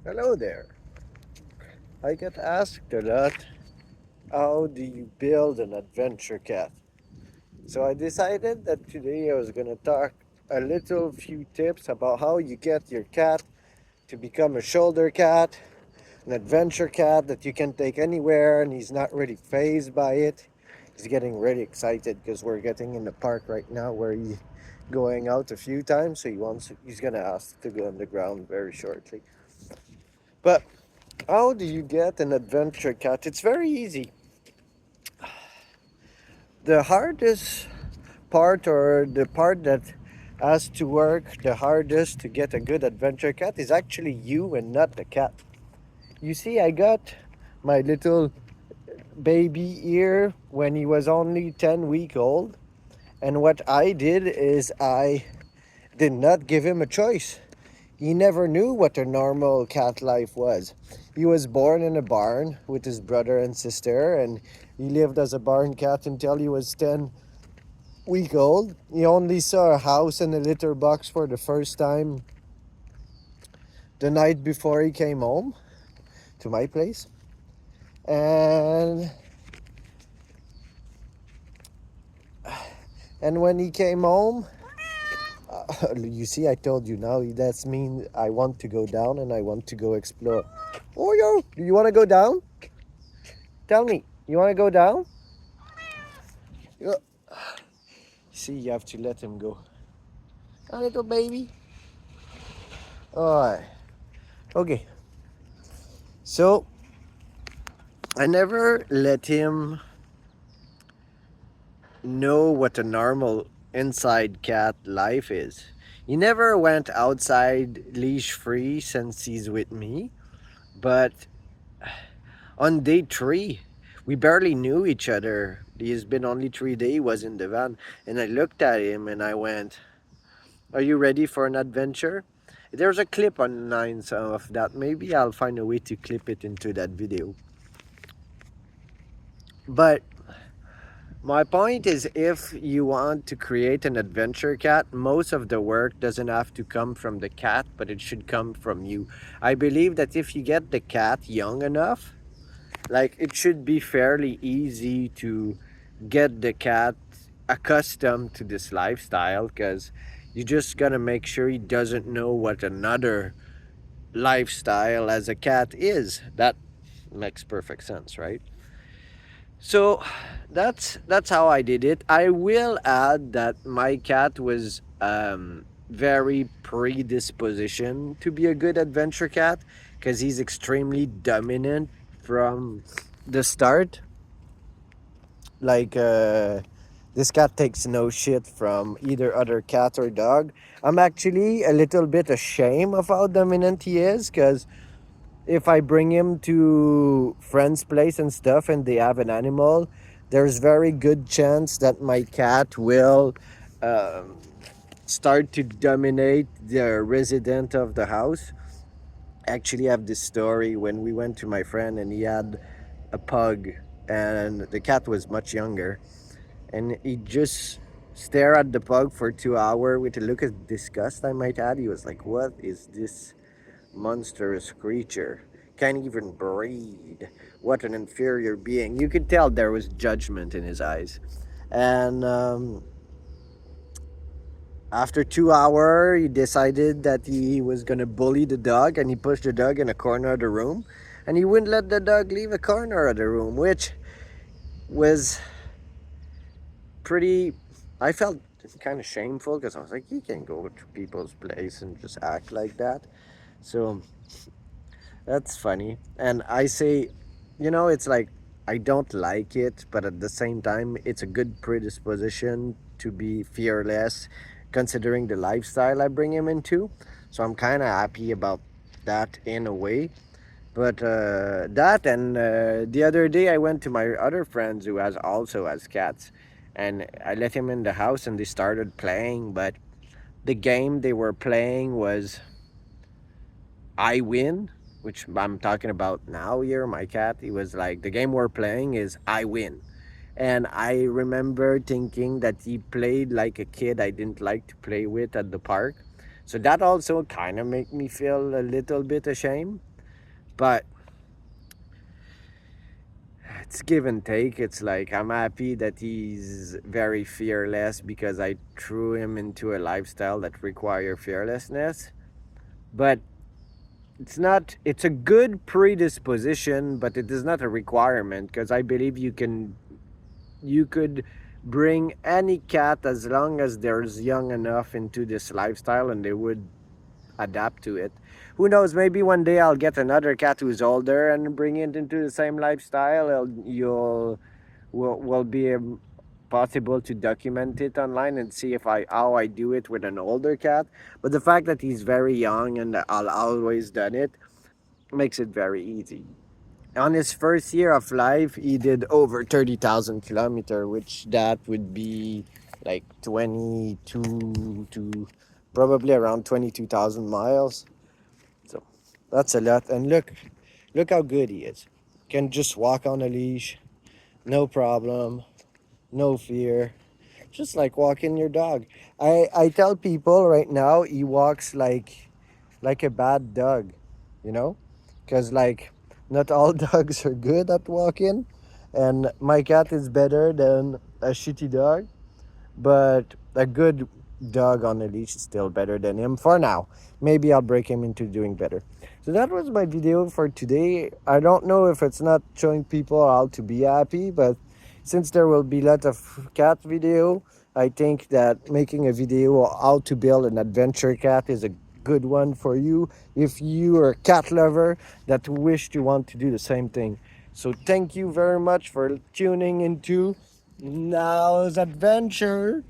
Hello there. I get asked a lot, how do you build an adventure cat? So I decided that today I was going to talk a little few tips about how you get your cat to become a shoulder cat, an adventure cat that you can take anywhere and he's not really phased by it. He's getting really excited because we're getting in the park right now where he's going out a few times, so he's going to ask to go on the ground very shortly. But how do you get an adventure cat? It's very easy. The hardest part, or the part that has to work the hardest to get a good adventure cat, is actually you and not the cat. You see, I got my little baby here when he was only 10 weeks old. And what I did is I did not give him a choice. He never knew what a normal cat life was. He was born in a barn with his brother and sister, and he lived as a barn cat until he was 10 weeks old. He only saw a house and a litter box for the first time the night before he came home to my place. And when he came home, you see, I told you now, that's mean I want to go down and I want to go explore. Oh, yo, do you want to go down? Tell me, you want to go down? Yeah. See, you have to let him go. A little baby. Alright. Okay. So, I never let him know what a normal inside cat life is. He never went outside leash free since he's with me. But on day 3, we barely knew each other. He's been only 3 days, he was in the van. And I looked at him and I went, are you ready for an adventure? There's a clip online of that. Maybe I'll find a way to clip it into that video. But my point is, if you want to create an adventure cat, most of the work doesn't have to come from the cat, but it should come from you. I believe that if you get the cat young enough, like, it should be fairly easy to get the cat accustomed to this lifestyle, because you just gotta make sure he doesn't know what another lifestyle as a cat is. That makes perfect sense, right? So that's how I did it. I will add that my cat was very predisposition to be a good adventure cat, because he's extremely dominant from the start. Like, this cat takes no shit from either other cat or dog. I'm actually a little bit ashamed of how dominant he is, because if I bring him to friends' place and stuff and they have an animal, there's very good chance that my cat will um, start to dominate the resident of the house. Actually, I have this story when we went to my friend and he had a pug, and the cat was much younger, and he just stared at the pug for 2 hours with a look of disgust, I might add. He was like, what is this monstrous creature? Can't even breathe. What an inferior being. You could tell there was judgment in his eyes. And after 2 hours, he decided that he was going to bully the dog, and he pushed the dog in a corner of the room. And he wouldn't let the dog leave a corner of the room, which was pretty. I felt kind of shameful, because I was like, you can't go to people's place and just act like that. So that's funny. And I say, it's like, I don't like it, but at the same time, it's a good predisposition to be fearless, considering the lifestyle I bring him into. So I'm kind of happy about that in a way. But that, and the other day I went to my other friends who has cats, and I let him in the house and they started playing. But the game they were playing was I win, which I'm talking about now here, my cat. He was like, the game we're playing is I win. And I remember thinking that he played like a kid I didn't like to play with at the park. So that also kind of made me feel a little bit ashamed. But it's give and take. It's like I'm happy that he's very fearless because I threw him into a lifestyle that require fearlessness. But it's a good predisposition, but it is not a requirement because I believe you could bring any cat as long as they're young enough into this lifestyle and they would adapt to it. Who knows? Maybe one day I'll get another cat who's older and bring it into the same lifestyle. You'll will be possible to document it online and see if I how I do it with an older cat. But the fact that he's very young and I'll always done it makes it very easy. On his first year of life, he did over 30,000 kilometer, which that would be like 22 to probably around 22,000 miles. So that's a lot. And look how good he is. Can just walk on a leash, no problem, no fear. Just like walking your dog. I tell people right now he walks like a bad dog, you know? Because, like, not all dogs are good at walking. And my cat is better than a shitty dog. But a good dog on a leash is still better than him for now. Maybe I'll break him into doing better. So that was my video for today. I don't know if it's not showing people how to be happy, but since there will be a lot of cat video, I think that making a video on how to build an adventure cat is a good one for you if you are a cat lover that wish to want to do the same thing. So thank you very much for tuning into Now's Adventure.